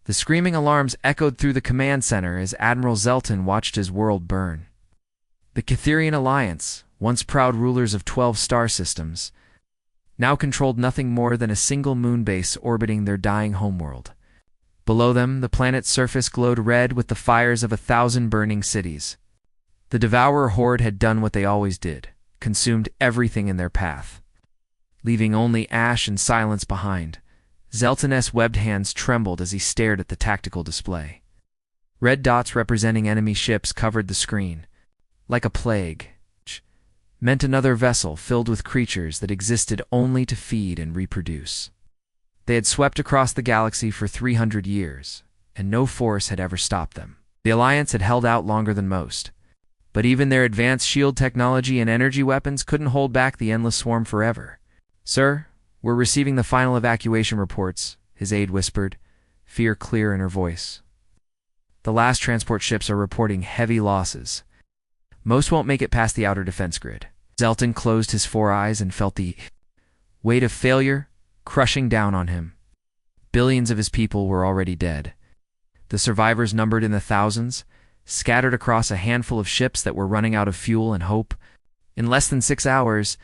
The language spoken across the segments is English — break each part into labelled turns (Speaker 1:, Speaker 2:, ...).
Speaker 1: The screaming alarms echoed through the command center as Admiral Zelton watched his world burn. The Catherian Alliance, once proud rulers of 12 star systems, now controlled nothing more than a single moonbase orbiting their dying homeworld. Below them, the planet's surface glowed red with the fires of 1,000 burning cities. The Devourer horde had done what they always did, consumed everything in their path. Leaving only ash and silence behind, Zelton's webbed hands trembled as he stared at the tactical display. Red dots representing enemy ships covered the screen, like a plague, meant another vessel filled with creatures that existed only to feed and reproduce. They had swept across the galaxy for 300 years, and no force had ever stopped them. The Alliance had held out longer than most, but even their advanced shield technology and energy weapons couldn't hold back the endless swarm forever. "Sir, we're receiving the final evacuation reports," his aide whispered, fear clear in her voice. "The last transport ships are reporting heavy losses. Most won't make it past the outer defense grid." Zelton closed his 4 eyes and felt the weight of failure crushing down on him. Billions of his people were already dead. The survivors numbered in the thousands, scattered across a handful of ships that were running out of fuel and hope. In less than 6 hours,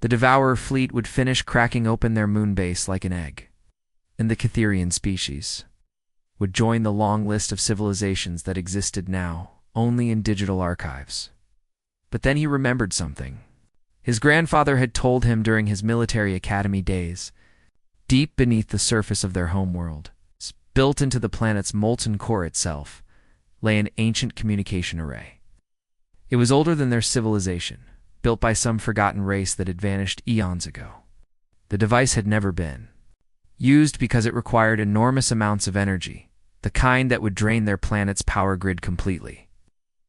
Speaker 1: the Devourer fleet would finish cracking open their moonbase like an egg, and the Catherian species would join the long list of civilizations that existed now only in digital archives. But then he remembered something. His grandfather had told him during his military academy days. Deep beneath the surface of their homeworld, built into the planet's molten core itself, lay an ancient communication array. It was older than their civilization, built by some forgotten race that had vanished eons ago. The device had never been used because it required enormous amounts of energy, the kind that would drain their planet's power grid completely.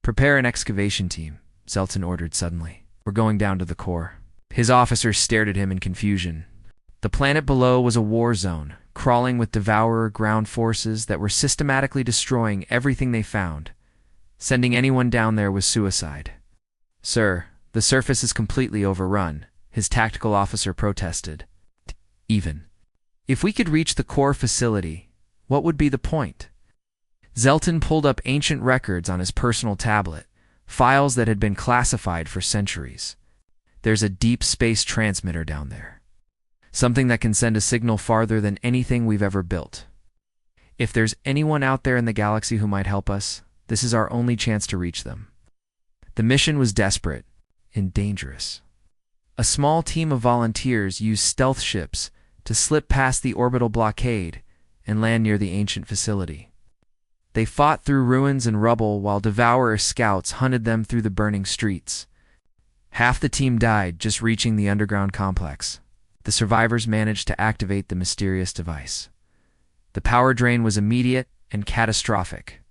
Speaker 1: "Prepare an excavation team," Zelton ordered suddenly. "We're going down to the core." His officers stared at him in confusion. The planet below was a war zone, crawling with Devourer ground forces that were systematically destroying everything they found. Sending anyone down there was suicide. "Sir, the surface is completely overrun," his tactical officer protested. "Even if we could reach the core facility, what would be the point?" Zelton pulled up ancient records on his personal tablet, files that had been classified for centuries. "There's a deep space transmitter down there. Something that can send a signal farther than anything we've ever built. If there's anyone out there in the galaxy who might help us, this is our only chance to reach them." The mission was desperate and dangerous. A small team of volunteers used stealth ships to slip past the orbital blockade and land near the ancient facility. They fought through ruins and rubble while Devourer scouts hunted them through the burning streets. Half the team died just reaching the underground complex. The survivors managed to activate the mysterious device. The power drain was immediate and catastrophic.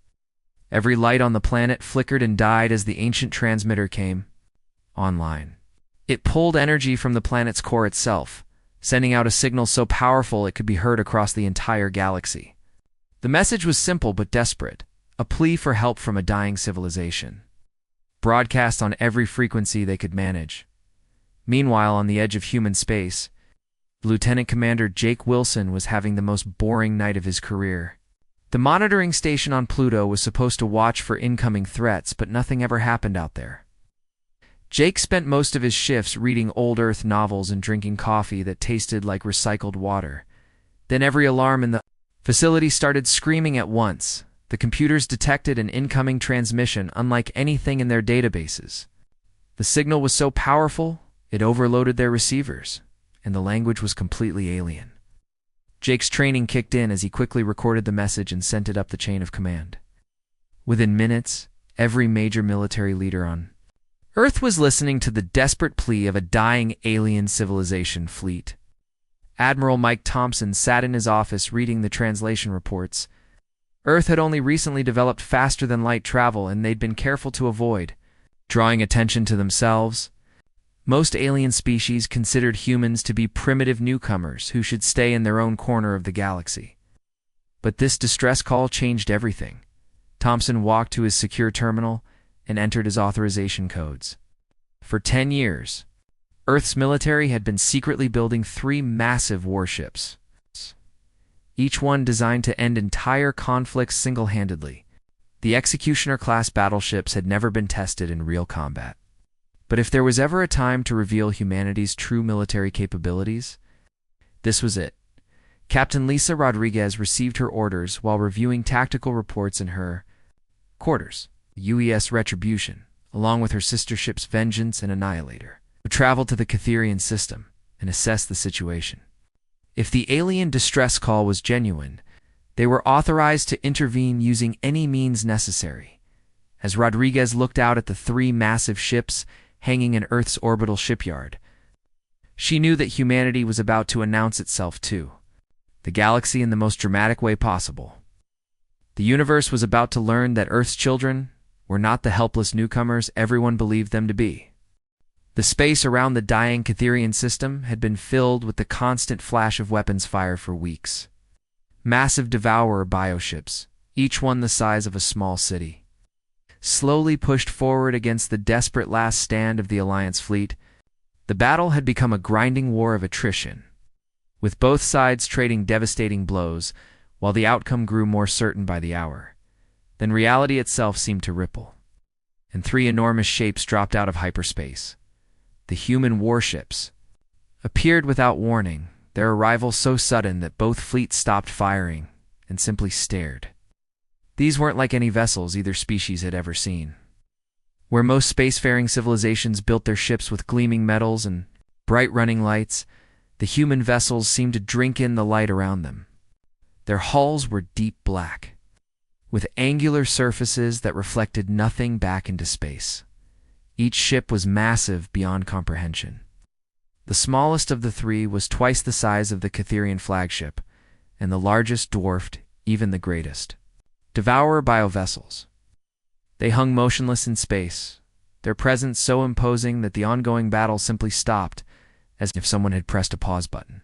Speaker 1: Every light on the planet flickered and died as the ancient transmitter came online. It pulled energy from the planet's core itself, sending out a signal so powerful it could be heard across the entire galaxy. The message was simple but desperate, a plea for help from a dying civilization, broadcast on every frequency they could manage. Meanwhile, on the edge of human space, Lieutenant Commander Jake Wilson was having the most boring night of his career. The monitoring station on Pluto was supposed to watch for incoming threats, but nothing ever happened out there. Jake spent most of his shifts reading old Earth novels and drinking coffee that tasted like recycled water. Then every alarm in the facility started screaming at once. The computers detected an incoming transmission unlike anything in their databases. The signal was so powerful, it overloaded their receivers, and the language was completely alien. Jake's training kicked in as he quickly recorded the message and sent it up the chain of command. Within minutes, every major military leader on Earth was listening to the desperate plea of a dying alien civilization fleet. Admiral Mike Thompson sat in his office reading the translation reports. Earth had only recently developed faster-than-light travel, and they'd been careful to avoid drawing attention to themselves. Most alien species considered humans to be primitive newcomers who should stay in their own corner of the galaxy. But this distress call changed everything. Thompson walked to his secure terminal and entered his authorization codes. For 10 years, Earth's military had been secretly building 3 massive warships. each one designed to end entire conflicts single-handedly. The Executioner-class battleships had never been tested in real combat. But if there was ever a time to reveal humanity's true military capabilities, this was it. Captain Lisa Rodriguez received her orders while reviewing tactical reports in her quarters. UES Retribution, along with her sister ships Vengeance and Annihilator, would travel to the Catherian system and assess the situation. If the alien distress call was genuine, they were authorized to intervene using any means necessary. As Rodriguez looked out at the three massive ships hanging in Earth's orbital shipyard, she knew that humanity was about to announce itself to the galaxy in the most dramatic way possible. The universe was about to learn that Earth's children were not the helpless newcomers everyone believed them to be. The space around the dying Catherian system had been filled with the constant flash of weapons fire for weeks. Massive devourer bioships, each one the size of a small city, slowly pushed forward against the desperate last stand of the Alliance fleet. The battle had become a grinding war of attrition, with both sides trading devastating blows, while the outcome grew more certain by the hour. Then reality itself seemed to ripple, and three enormous shapes dropped out of hyperspace. The human warships appeared without warning, their arrival so sudden that both fleets stopped firing and simply stared. These weren't like any vessels either species had ever seen. Where most spacefaring civilizations built their ships with gleaming metals and bright running lights, the human vessels seemed to drink in the light around them. Their hulls were deep black, with angular surfaces that reflected nothing back into space. Each ship was massive beyond comprehension. The smallest of the three was twice the size of the Catherian flagship, and the largest dwarfed even the greatest. Devourer biovessels. They hung motionless in space, their presence so imposing that the ongoing battle simply stopped, as if someone had pressed a pause button.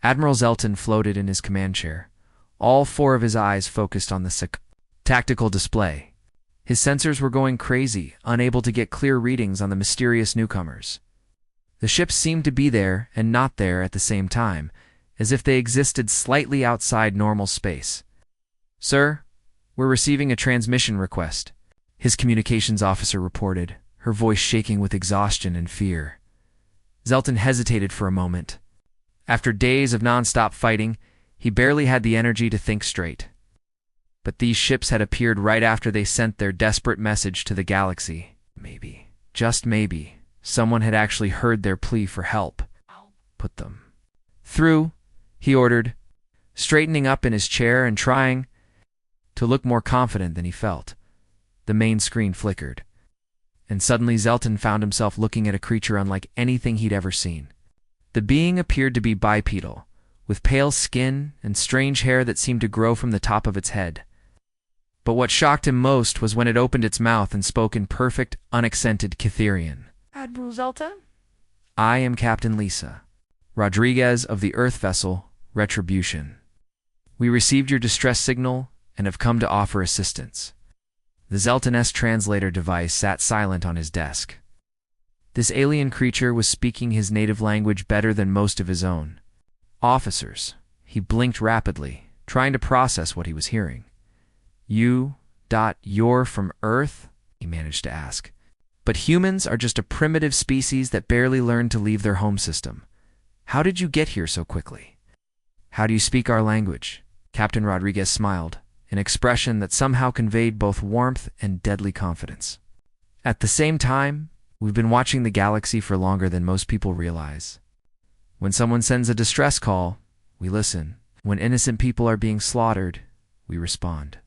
Speaker 1: Admiral Zelton floated in his command chair, all four of his eyes focused on the tactical display. His sensors were going crazy, unable to get clear readings on the mysterious newcomers. The ships seemed to be there and not there at the same time, as if they existed slightly outside normal space. "Sir, we're receiving a transmission request," his communications officer reported, her voice shaking with exhaustion and fear. Zelton hesitated for a moment. After days of non-stop fighting, he barely had the energy to think straight. But these ships had appeared right after they sent their desperate message to the galaxy. Maybe, just maybe, someone had actually heard their plea for help. "Put them through," he ordered, straightening up in his chair and trying to look more confident than he felt. The main screen flickered, and suddenly Zelton found himself looking at a creature unlike anything he'd ever seen. The being appeared to be bipedal, with pale skin and strange hair that seemed to grow from the top of its head. But what shocked him most was when it opened its mouth and spoke in perfect, unaccented Catherian.
Speaker 2: "Admiral Zelta?"
Speaker 1: "I am Captain Lisa Rodriguez of the Earth vessel Retribution. We received your distress signal and have come to offer assistance." The Zelton-esque translator device sat silent on his desk. This alien creature was speaking his native language better than most of his own. "Officers," he blinked rapidly, trying to process what he was hearing. "You're from Earth?" he managed to ask. "But humans are just a primitive species that barely learned to leave their home system. How did you get here so quickly?" "How do you speak our language?" Captain Rodriguez smiled, an expression that somehow conveyed both warmth and deadly confidence. "At the same time, we've been watching the galaxy for longer than most people realize. When someone sends a distress call, we listen. When innocent people are being slaughtered, we respond."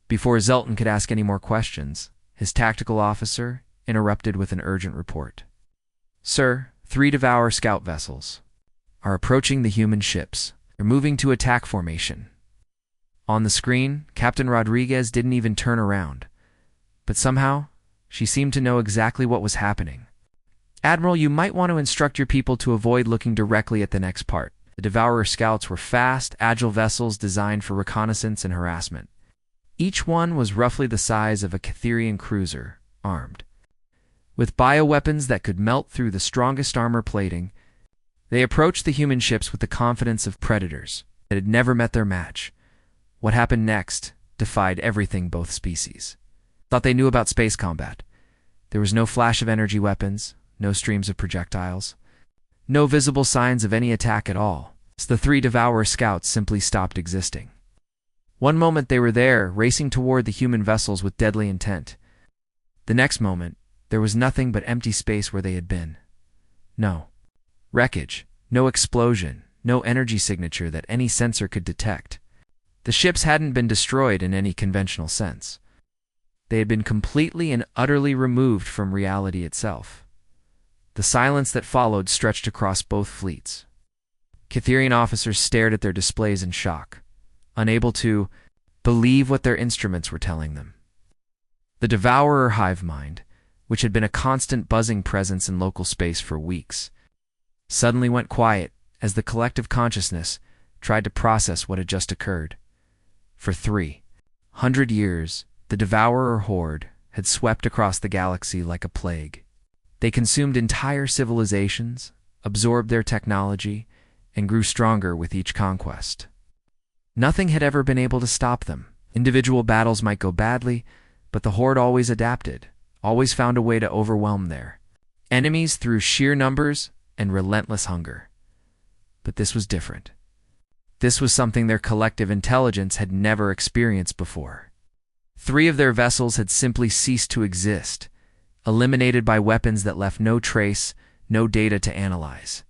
Speaker 1: Before Zelton could ask any more questions, his tactical officer interrupted with an urgent report. "Sir, 3 Devourer scout vessels are approaching the human ships. They're moving to attack formation." On the screen, Captain Rodriguez didn't even turn around, but somehow she seemed to know exactly what was happening. "Admiral, you might want to instruct your people to avoid looking directly at the next part." The Devourer scouts were fast, agile vessels designed for reconnaissance and harassment. Each one was roughly the size of a Catherian cruiser, armed with bioweapons that could melt through the strongest armor plating. They approached the human ships with the confidence of predators, that had never met their match. What happened next defied everything both species thought they knew about space combat. There was no flash of energy weapons, no streams of projectiles, no visible signs of any attack at all. The three Devourer scouts simply stopped existing. One moment they were there, racing toward the human vessels with deadly intent. The next moment, there was nothing but empty space where they had been. No wreckage, no explosion, no energy signature that any sensor could detect. The ships hadn't been destroyed in any conventional sense. They had been completely and utterly removed from reality itself. The silence that followed stretched across both fleets. Catherian officers stared at their displays in shock, unable to believe what their instruments were telling them. The Devourer hive mind, which had been a constant buzzing presence in local space for weeks, suddenly went quiet as the collective consciousness tried to process what had just occurred. For 300 years, the Devourer horde had swept across the galaxy like a plague. They consumed entire civilizations, absorbed their technology, and grew stronger with each conquest. Nothing had ever been able to stop them. Individual battles might go badly, but the horde always adapted, always found a way to overwhelm their enemies through sheer numbers and relentless hunger. But this was different. This was something their collective intelligence had never experienced before. 3 of their vessels had simply ceased to exist, eliminated by weapons that left no trace, no data to analyze,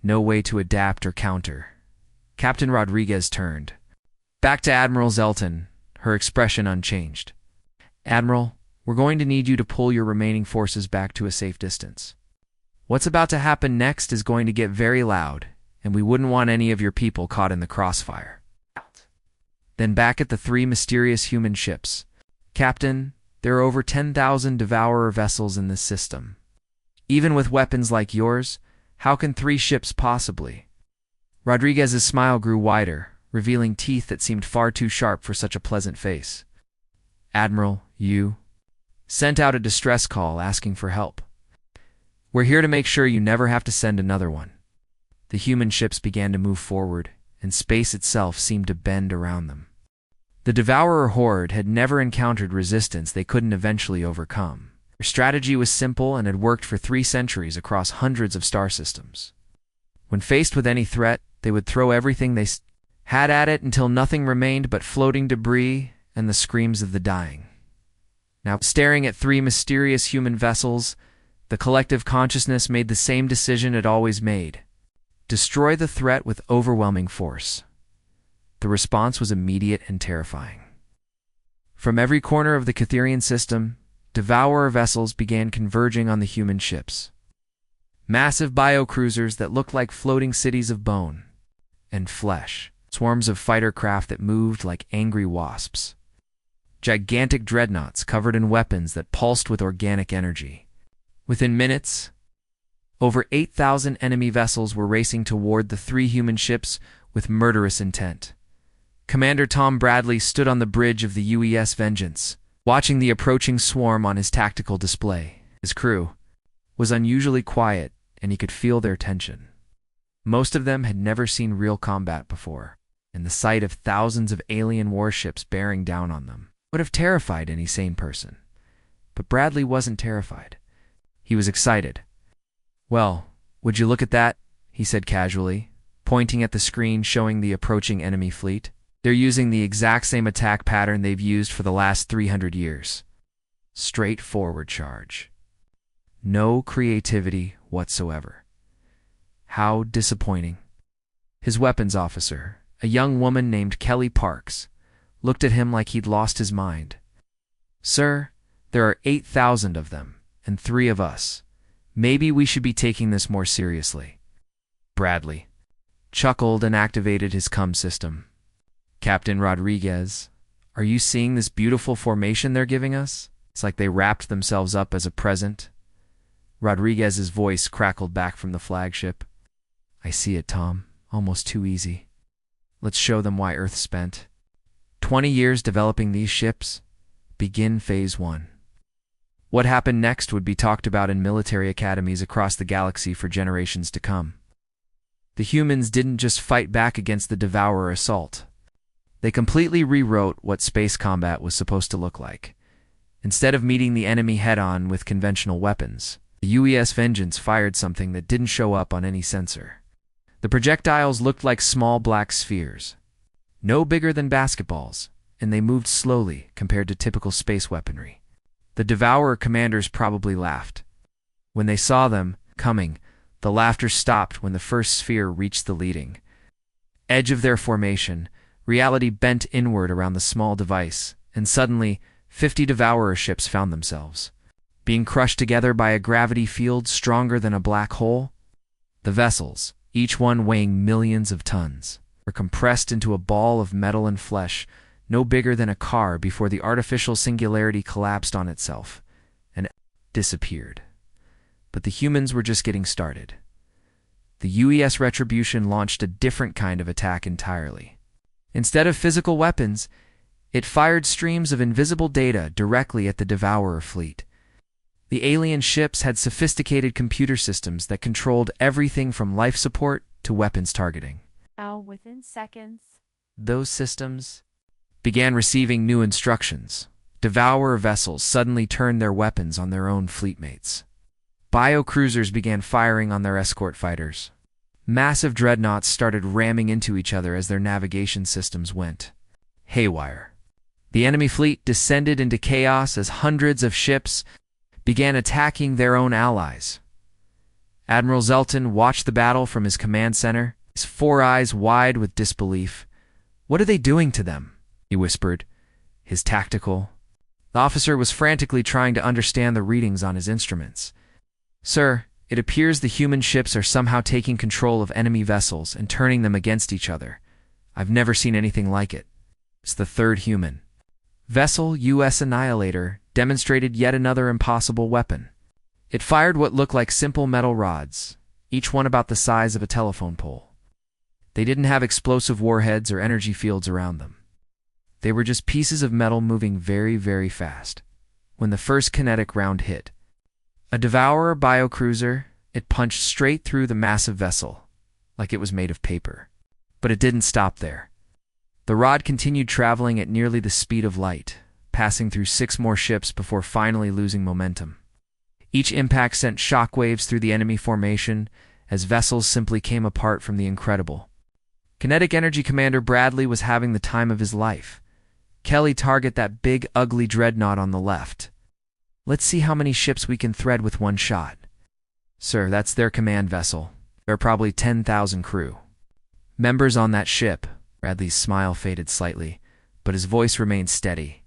Speaker 1: no way to adapt or counter. Captain Rodriguez turned back to Admiral Zelton, her expression unchanged. "Admiral, we're going to need you to pull your remaining forces back to a safe distance. What's about to happen next is going to get very loud, and we wouldn't want any of your people caught in the crossfire." Then back at the 3 mysterious human ships. "Captain, there are over 10,000 Devourer vessels in this system. Even with weapons like yours, how can 3 ships possibly?" Rodriguez's smile grew wider, revealing teeth that seemed far too sharp for such a pleasant face. "Admiral, you sent out a distress call asking for help. We're here to make sure you never have to send another one." The human ships began to move forward, and space itself seemed to bend around them. The Devourer horde had never encountered resistance they couldn't eventually overcome. Their strategy was simple and had worked for 3 centuries across hundreds of star systems. When faced with any threat, they would throw everything they had at it until nothing remained but floating debris and the screams of the dying. Now, staring at 3 mysterious human vessels, the collective consciousness made the same decision it always made: destroy the threat with overwhelming force. The response was immediate and terrifying. From every corner of the Catherian system, Devourer vessels began converging on the human ships. Massive biocruisers that looked like floating cities of bone and flesh, swarms of fighter craft that moved like angry wasps, gigantic dreadnoughts covered in weapons that pulsed with organic energy. Within minutes, over 8,000 enemy vessels were racing toward the 3 human ships with murderous intent. Commander Tom Bradley stood on the bridge of the UES Vengeance, watching the approaching swarm on his tactical display. His crew was unusually quiet, and he could feel their tension. Most of them had never seen real combat before, and the sight of thousands of alien warships bearing down on them would have terrified any sane person. But Bradley wasn't terrified. He was excited. "Well, would you look at that?" he said casually, pointing at the screen showing the approaching enemy fleet. "They're using the exact same attack pattern they've used for the last 300 years. Straightforward charge. No creativity whatsoever. How disappointing." His weapons officer, a young woman named Kelly Parks, looked at him like he'd lost his mind. "Sir, there are 8,000 of them, and 3 of us. Maybe we should be taking this more seriously." Bradley chuckled and activated his comm system. "Captain Rodriguez, are you seeing this beautiful formation they're giving us? It's like they wrapped themselves up as a present." Rodriguez's voice crackled back from the flagship. "I see it, Tom. Almost too easy. Let's show them why Earth spent 20 years developing these ships. Begin Phase 1. What happened next would be talked about in military academies across the galaxy for generations to come. The humans didn't just fight back against the Devourer assault. They completely rewrote what space combat was supposed to look like. Instead of meeting the enemy head-on with conventional weapons, the UES Vengeance fired something that didn't show up on any sensor. The projectiles looked like small black spheres, no bigger than basketballs, and they moved slowly compared to typical space weaponry. The Devourer commanders probably laughed. When they saw them coming, the laughter stopped when the first sphere reached the leading edge of their formation. Reality bent inward around the small device, and suddenly 50 Devourer ships found themselves being crushed together by a gravity field stronger than a black hole. The vessels, each one weighing millions of tons, were compressed into a ball of metal and flesh, no bigger than a car, before the artificial singularity collapsed on itself and disappeared. But the humans were just getting started. The UES Retribution launched a different kind of attack entirely. Instead of physical weapons, it fired streams of invisible data directly at the Devourer fleet. The alien ships had sophisticated computer systems that controlled everything from life support to weapons targeting.
Speaker 2: Within seconds,
Speaker 1: Those systems began receiving new instructions. Devourer vessels suddenly turned their weapons on their own fleetmates. Biocruisers began firing on their escort fighters. Massive dreadnoughts started ramming into each other as their navigation systems went haywire. The enemy fleet descended into chaos as hundreds of ships began attacking their own allies. Admiral Zelton watched the battle from his command center, his 4 eyes wide with disbelief. "What are they doing to them?" he whispered, his tactical. The officer was frantically trying to understand the readings on his instruments. "Sir, it appears the human ships are somehow taking control of enemy vessels and turning them against each other. I've never seen anything like it." It's the third human vessel, US Annihilator, demonstrated yet another impossible weapon. It fired what looked like simple metal rods, each one about the size of a telephone pole. They didn't have explosive warheads or energy fields around them. They were just pieces of metal moving very, very fast. When the first kinetic round hit a Devourer biocruiser, it punched straight through the massive vessel, like it was made of paper. But it didn't stop there. The rod continued traveling at nearly the speed of light, passing through 6 more ships before finally losing momentum. Each impact sent shockwaves through the enemy formation as vessels simply came apart from the incredible. Kinetic Energy Commander Bradley was having the time of his life. "Kelly, target that big, ugly dreadnought on the left. Let's see how many ships we can thread with one shot." "Sir, that's their command vessel. There are probably 10,000 crew members on that ship." Bradley's smile faded slightly, but his voice remained steady.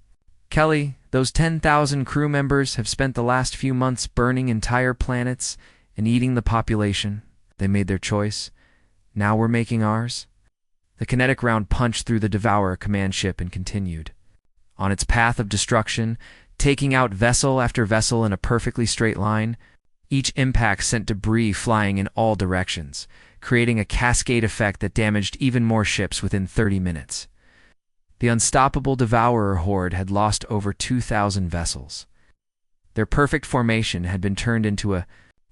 Speaker 1: "Kelly, those 10,000 crew members have spent the last few months burning entire planets and eating the population. They made their choice. Now we're making ours." The kinetic round punched through the Devourer command ship and continued on its path of destruction, taking out vessel after vessel in a perfectly straight line. Each impact sent debris flying in all directions, creating a cascade effect that damaged even more ships within 30 minutes. The unstoppable Devourer horde had lost over 2,000 vessels. Their perfect formation had been turned into a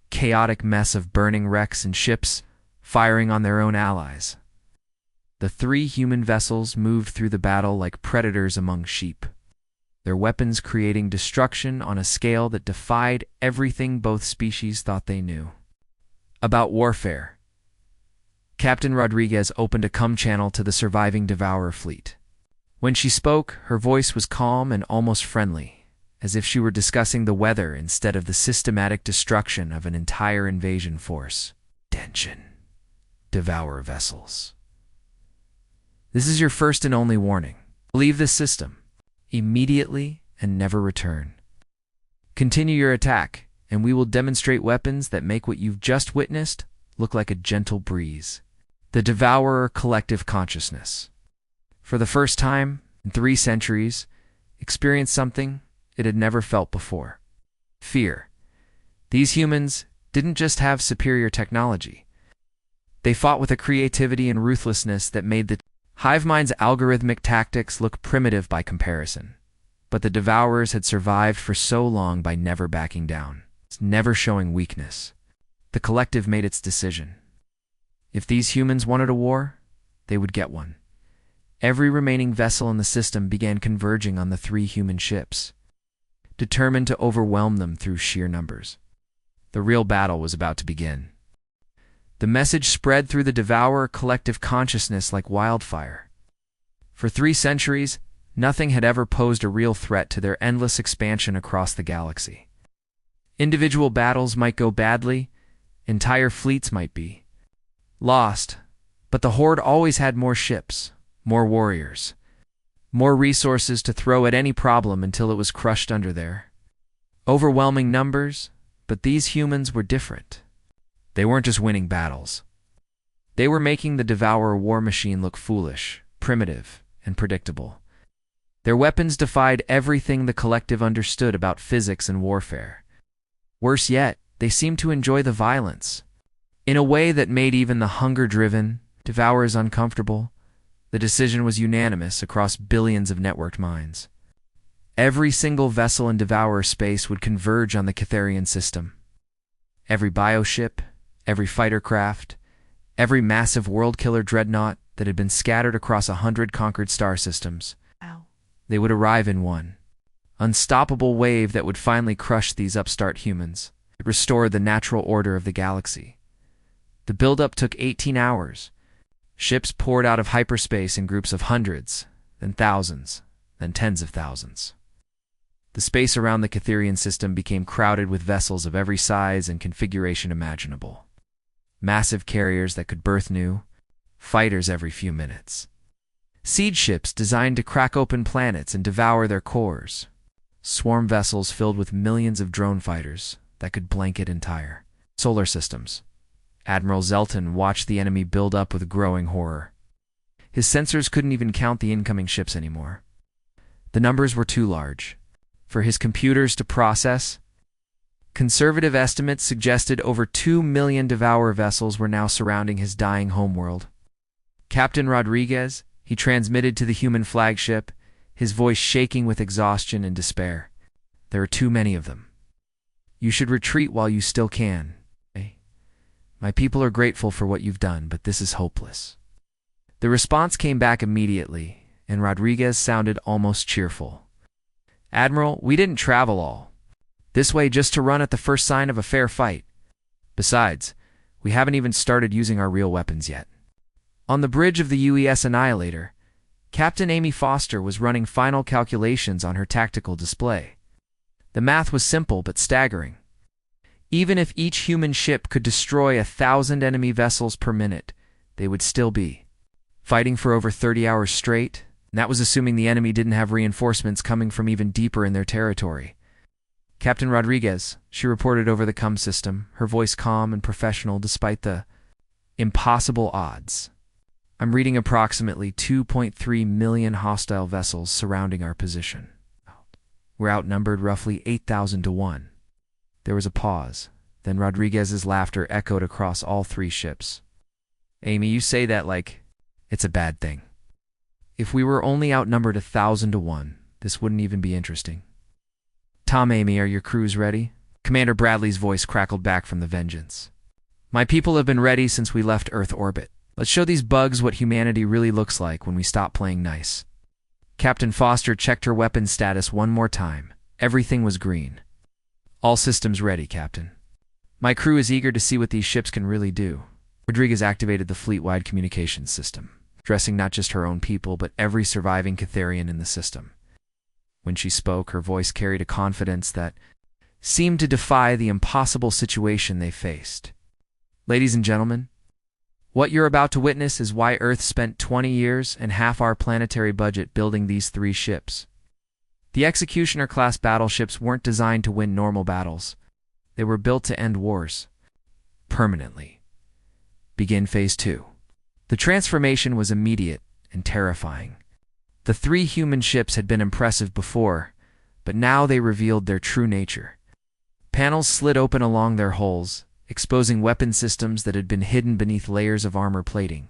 Speaker 1: chaotic mess of burning wrecks and ships firing on their own allies. The 3 human vessels moved through the battle like predators among sheep, their weapons creating destruction on a scale that defied everything both species thought they knew about warfare. Captain Rodriguez opened a comm channel to the surviving Devourer fleet. When she spoke, her voice was calm and almost friendly, as if she were discussing the weather instead of the systematic destruction of an entire invasion force. "Attention, Devourer vessels. This is your first and only warning. Leave this system immediately and never return. Continue your attack, and we will demonstrate weapons that make what you've just witnessed look like a gentle breeze." The Devourer collective consciousness, for the first time in 3 centuries, experienced something it had never felt before: fear. These humans didn't just have superior technology. They fought with a creativity and ruthlessness that made the hive mind's algorithmic tactics look primitive by comparison. But the Devourers had survived for so long by never backing down, never showing weakness. The collective made its decision. If these humans wanted a war, they would get one. Every remaining vessel in the system began converging on the 3 human ships, determined to overwhelm them through sheer numbers. The real battle was about to begin. The message spread through the Devourer collective consciousness like wildfire. For 3 centuries, nothing had ever posed a real threat to their endless expansion across the galaxy. Individual battles might go badly, entire fleets might be lost, but the Horde always had more ships, more warriors, more resources to throw at any problem until it was crushed under their overwhelming numbers. But these humans were different. They weren't just winning battles. They were making the Devourer war machine look foolish, primitive, and predictable. Their weapons defied everything the collective understood about physics and warfare. Worse yet, they seemed to enjoy the violence, in a way that made even the hunger-driven Devourers uncomfortable. The decision was unanimous across billions of networked minds. Every single vessel in Devourer space would converge on the Catharian system. Every bioship, every fighter craft, every massive world-killer dreadnought that had been scattered across 100 conquered star systems.
Speaker 2: Ow.
Speaker 1: They would arrive in one unstoppable wave that would finally crush these upstart humans. It restored the natural order of the galaxy. The buildup took 18 hours. Ships poured out of hyperspace in groups of hundreds, then thousands, then tens of thousands. The space around the Catharian system became crowded with vessels of every size and configuration imaginable. Massive carriers that could berth new fighters every few minutes. Siege ships designed to crack open planets and devour their cores. Swarm vessels filled with millions of drone fighters that could blanket entire solar systems. Admiral Zelton watched the enemy build up with growing horror. His sensors couldn't even count the incoming ships anymore. The numbers were too large for his computers to process. Conservative estimates suggested over 2 million Devourer vessels were now surrounding his dying homeworld. Captain Rodriguez, he transmitted to the human flagship, his voice shaking with exhaustion and despair. There are too many of them. You should retreat while you still can. My people are grateful for what you've done, but this is hopeless. The response came back immediately, and Rodriguez sounded almost cheerful. Admiral, we didn't travel all this way just to run at the first sign of a fair fight. Besides, we haven't even started using our real weapons yet. On the bridge of the UES Annihilator, Captain Amy Foster was running final calculations on her tactical display. The math was simple but staggering. Even if each human ship could destroy 1,000 enemy vessels per minute, they would still be fighting for over 30 hours straight, and that was assuming the enemy didn't have reinforcements coming from even deeper in their territory. Captain Rodriguez, she reported over the comm system, her voice calm and professional despite the impossible odds. I'm reading approximately 2.3 million hostile vessels surrounding our position. We're outnumbered roughly 8,000 to 1. There was a pause. Then Rodriguez's laughter echoed across all 3 ships. Amy, you say that like it's a bad thing. If we were only outnumbered 1,000 to 1, this wouldn't even be interesting. Tom, Amy, are your crews ready? Commander Bradley's voice crackled back from the Vengeance. My people have been ready since we left Earth orbit. Let's show these bugs what humanity really looks like when we stop playing nice. Captain Foster checked her weapon status one more time. Everything was green. All systems ready, Captain. My crew is eager to see what these ships can really do. Rodriguez activated the fleet-wide communications system, addressing not just her own people, but every surviving Catharian in the system. When she spoke, her voice carried a confidence that seemed to defy the impossible situation they faced. Ladies and gentlemen, what you're about to witness is why Earth spent 20 years and half our planetary budget building these 3 ships. The Executioner-class battleships weren't designed to win normal battles. They were built to end wars. Permanently. Begin Phase 2. The transformation was immediate and terrifying. The 3 human ships had been impressive before, but now they revealed their true nature. Panels slid open along their hulls, exposing weapon systems that had been hidden beneath layers of armor plating.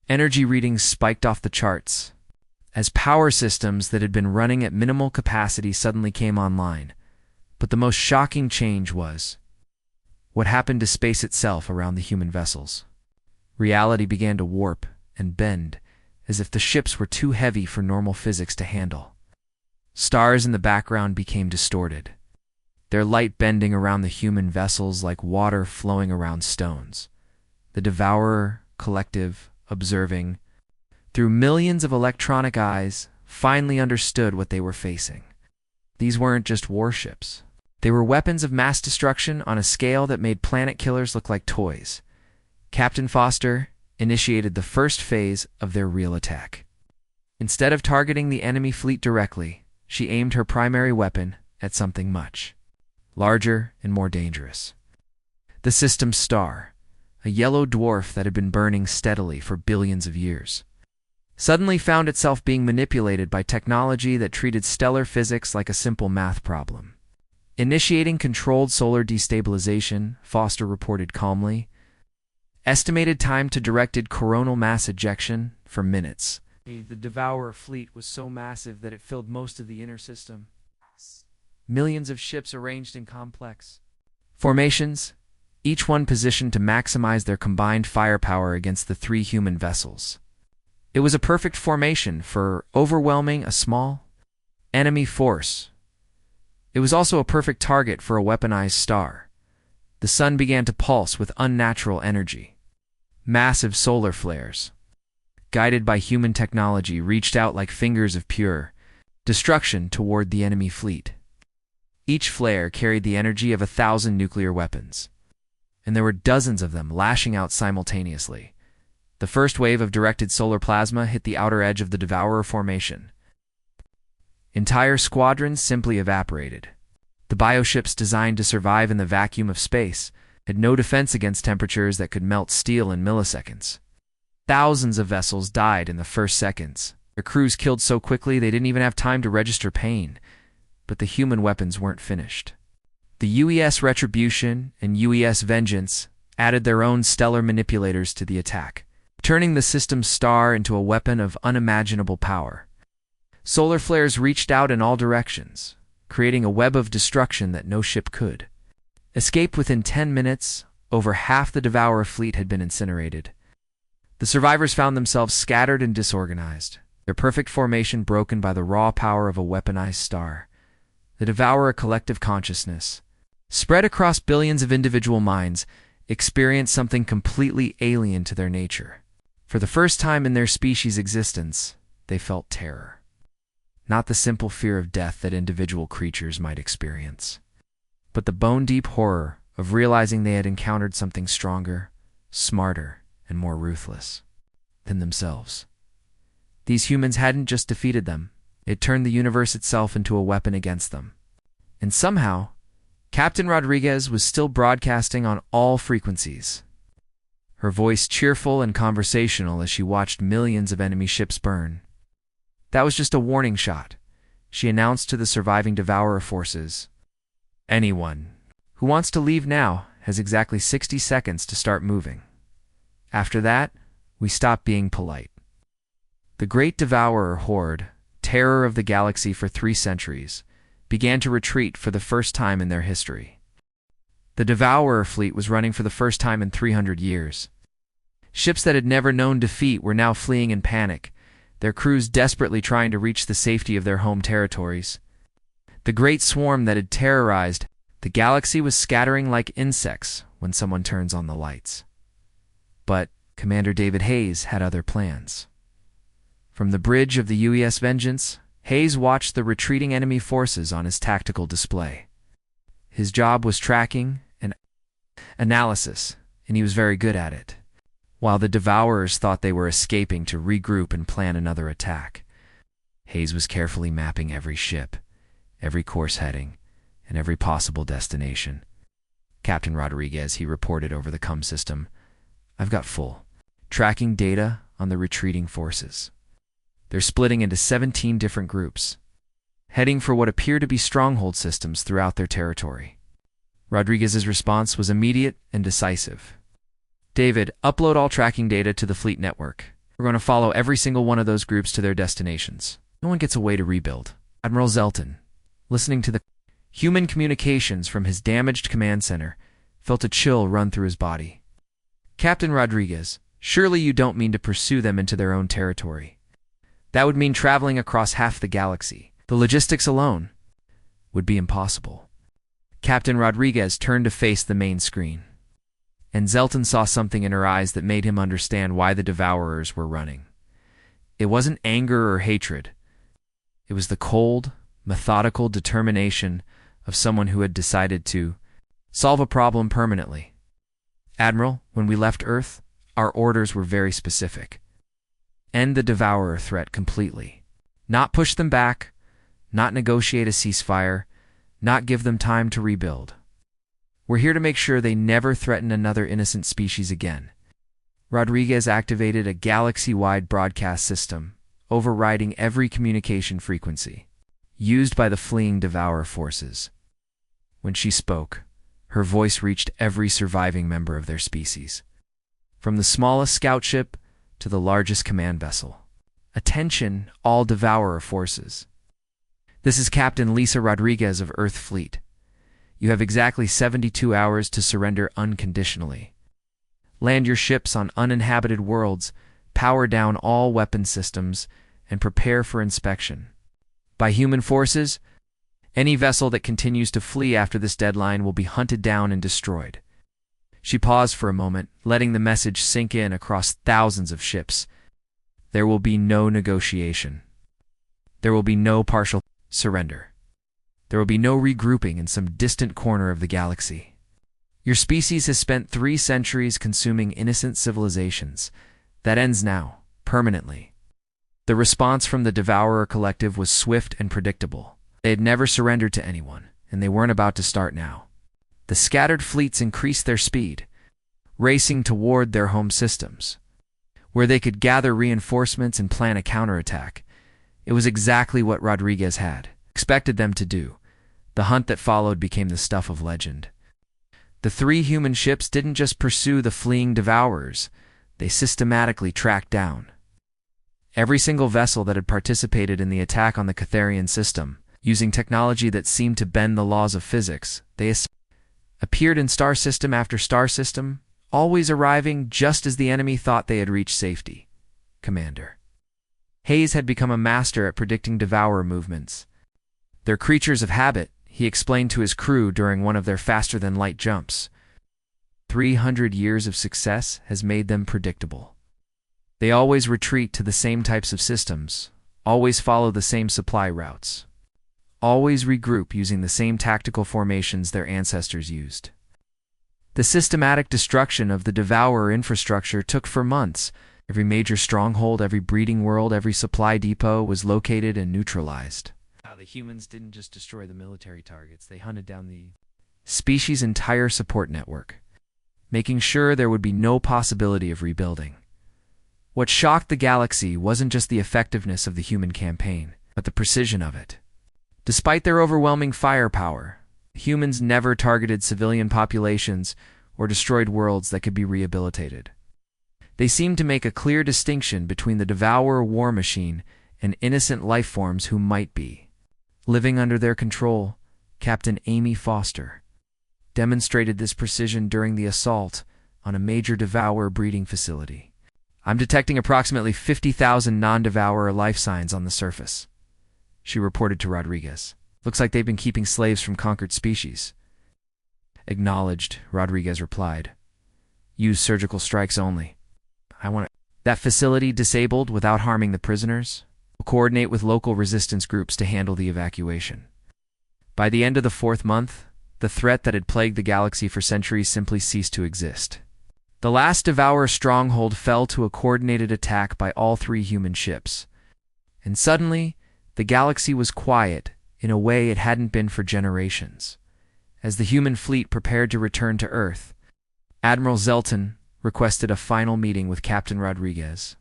Speaker 1: Energy readings spiked off the charts, as power systems that had been running at minimal capacity suddenly came online. But the most shocking change was what happened to space itself around the human vessels. Reality began to warp and bend, as if the ships were too heavy for normal physics to handle. Stars in the background became distorted, their light bending around the human vessels like water flowing around stones. The Devourer Collective, observing through millions of electronic eyes, finally understood what they were facing. These weren't just warships. They were weapons of mass destruction on a scale that made planet killers look like toys. Captain Foster initiated the first phase of their real attack. Instead of targeting the enemy fleet directly, she aimed her primary weapon at something much larger and more dangerous. The system's star, a yellow dwarf that had been burning steadily for billions of years, suddenly found itself being manipulated by technology that treated stellar physics like a simple math problem. Initiating controlled solar destabilization, Foster reported calmly. Estimated time to directed coronal mass ejection for minutes. The Devourer fleet was so massive that it filled most of the inner system. Millions of ships arranged in complex formations, each one positioned to maximize their combined firepower against the 3 human vessels. It was a perfect formation for overwhelming a small enemy force. It was also a perfect target for a weaponized star. The sun began to pulse with unnatural energy. Massive solar flares, guided by human technology, reached out like fingers of pure destruction toward the enemy fleet. Each flare carried the energy of 1,000 nuclear weapons, and there were dozens of them lashing out simultaneously. The first wave of directed solar plasma hit the outer edge of the Devourer formation. Entire squadrons simply evaporated. The bioships designed to survive in the vacuum of space had no defense against temperatures that could melt steel in milliseconds. Thousands of vessels died in the first seconds. Their crews killed so quickly they didn't even have time to register pain. But the human weapons weren't finished. The UES Retribution and UES Vengeance added their own stellar manipulators to the attack, turning the system's star into a weapon of unimaginable power. Solar flares reached out in all directions, creating a web of destruction that no ship could escape. Within 10 minutes, over half the Devourer fleet had been incinerated. The survivors found themselves scattered and disorganized, their perfect formation broken by the raw power of a weaponized star. The Devourer collective consciousness, spread across billions of individual minds, experienced something completely alien to their nature. For the first time in their species' existence, they felt terror. Not the simple fear of death that individual creatures might experience, but the bone-deep horror of realizing they had encountered something stronger, smarter, and more ruthless than themselves. These humans hadn't just defeated them, it turned the universe itself into a weapon against them. And somehow, Captain Rodriguez was still broadcasting on all frequencies, her voice cheerful and conversational as she watched millions of enemy ships burn. That was just a warning shot, she announced to the surviving Devourer forces. Anyone who wants to leave now has exactly 60 seconds to start moving. After that, we stop being polite. The Great Devourer Horde, terror of the galaxy for 3 centuries, began to retreat for the first time in their history. The Devourer fleet was running for the first time in 300 years. Ships that had never known defeat were now fleeing in panic, their crews desperately trying to reach the safety of their home territories. The great swarm that had terrorized the galaxy was scattering like insects when someone turns on the lights. But Commander David Hayes had other plans. From the bridge of the UES Vengeance, Hayes watched the retreating enemy forces on his tactical display. His job was tracking and analysis, and he was very good at it. While the Devourers thought they were escaping to regroup and plan another attack, Hayes was carefully mapping every ship, every course heading, and every possible destination. Captain Rodriguez, he reported over the comm system, "I've got full tracking data on the retreating forces. They're splitting into 17 different groups, heading for what appear to be stronghold systems throughout their territory." Rodriguez's response was immediate and decisive. "David, upload all tracking data to the fleet network. We're going to follow every single one of those groups to their destinations. No one gets away to rebuild." Admiral Zelton, listening to the human communications from his damaged command center, felt a chill run through his body. Captain Rodriguez, Surely you don't mean to pursue them into their own territory. That would mean traveling across half the galaxy. The logistics alone would be impossible. Captain Rodriguez turned to face the main screen, and Zelton saw something in her eyes that made him understand why the Devourers were running. It wasn't anger or hatred. It was the cold, methodical determination of someone who had decided to solve a problem permanently. Admiral, when we left Earth, our orders were very specific. End the Devourer threat completely. Not push them back, not negotiate a ceasefire, not give them time to rebuild. We're here to make sure they never threaten another innocent species again. Rodriguez activated a galaxy-wide broadcast system, overriding every communication frequency used by the fleeing Devourer forces. When she spoke, her voice reached every surviving member of their species, from the smallest scout ship to the largest command vessel. Attention, all Devourer forces. This is Captain Lisa Rodriguez of Earth Fleet. You have exactly 72 hours to surrender unconditionally. Land your ships on uninhabited worlds, power down all weapon systems, and prepare for inspection. By human forces, any vessel that continues to flee after this deadline will be hunted down and destroyed. She paused for a moment, letting the message sink in across thousands of ships. There will be no negotiation. There will be no partial surrender. There will be no regrouping in some distant corner of the galaxy. Your species has spent 3 centuries consuming innocent civilizations. That ends now, permanently. The response from the Devourer Collective was swift and predictable. They had never surrendered to anyone, and they weren't about to start now. The scattered fleets increased their speed, racing toward their home systems, where they could gather reinforcements and plan a counterattack. It was exactly what Rodriguez had expected them to do. The hunt that followed became the stuff of legend. The 3 human ships didn't just pursue the fleeing Devourers, they systematically tracked down every single vessel that had participated in the attack on the Catharian system. Using technology that seemed to bend the laws of physics, they appeared in star system after star system, always arriving just as the enemy thought they had reached safety. Commander Hayes had become a master at predicting Devourer movements. They're creatures of habit, he explained to his crew during one of their faster-than-light jumps. 300 years of success has made them predictable. They always retreat to the same types of systems, always follow the same supply routes, always regroup using the same tactical formations their ancestors used. The systematic destruction of the Devourer infrastructure took for months. Every major stronghold, every breeding world, every supply depot was located and neutralized. The humans didn't just destroy the military targets, they hunted down the species' entire support network, making sure there would be no possibility of rebuilding. What shocked the galaxy wasn't just the effectiveness of the human campaign, but the precision of it. Despite their overwhelming firepower, humans never targeted civilian populations or destroyed worlds that could be rehabilitated. They seemed to make a clear distinction between the Devourer war machine and innocent life forms who might be living under their control. Captain Amy Foster demonstrated this precision during the assault on a major Devourer breeding facility. I'm detecting approximately 50,000 non-Devourer life signs on the surface, she reported to Rodriguez. Looks like they've been keeping slaves from conquered species. Acknowledged, Rodriguez replied. Use surgical strikes only. I want that facility disabled without harming the prisoners. We'll coordinate with local resistance groups to handle the evacuation. By the end of the 4th month, the threat that had plagued the galaxy for centuries simply ceased to exist. The last Devourer stronghold fell to a coordinated attack by all 3 human ships. And suddenly, the galaxy was quiet in a way it hadn't been for generations. As the human fleet prepared to return to Earth, Admiral Zelton requested a final meeting with Captain Rodriguez.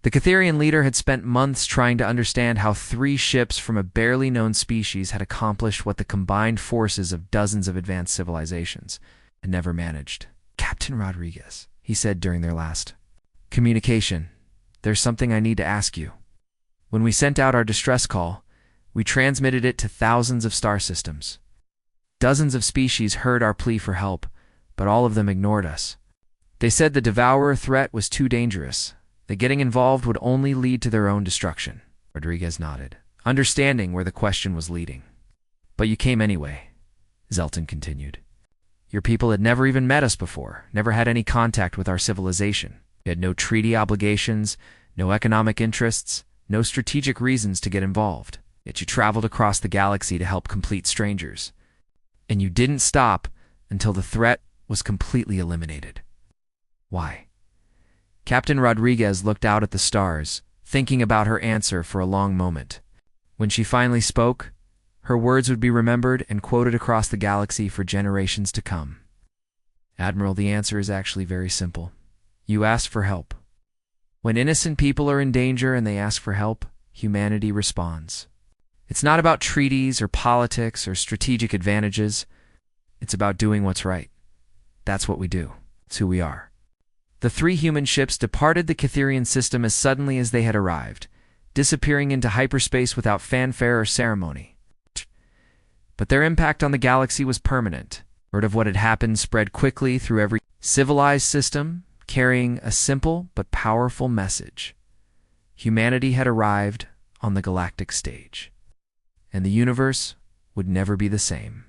Speaker 1: The Catharian leader had spent months trying to understand how 3 ships from a barely known species had accomplished what the combined forces of dozens of advanced civilizations had never managed. Captain Rodriguez, he said during their last communication, there's something I need to ask you. When we sent out our distress call, we transmitted it to thousands of star systems. Dozens of species heard our plea for help, but all of them ignored us. They said the Devourer threat was too dangerous, that getting involved would only lead to their own destruction. Rodriguez nodded, understanding where the question was leading. But you came anyway, Zelton continued. Your people had never even met us before, never had any contact with our civilization. You had no treaty obligations, no economic interests, no strategic reasons to get involved. Yet you traveled across the galaxy to help complete strangers. And you didn't stop until the threat was completely eliminated. Why? Captain Rodriguez looked out at the stars, thinking about her answer for a long moment. When she finally spoke, her words would be remembered and quoted across the galaxy for generations to come. Admiral, the answer is actually very simple. You asked for help. When innocent people are in danger and they ask for help, humanity responds. It's not about treaties or politics or strategic advantages. It's about doing what's right. That's what we do. It's who we are. The 3 human ships departed the Catherian system as suddenly as they had arrived, disappearing into hyperspace without fanfare or ceremony. But their impact on the galaxy was permanent. Word of what had happened spread quickly through every civilized system, carrying a simple but powerful message. Humanity had arrived on the galactic stage, and the universe would never be the same.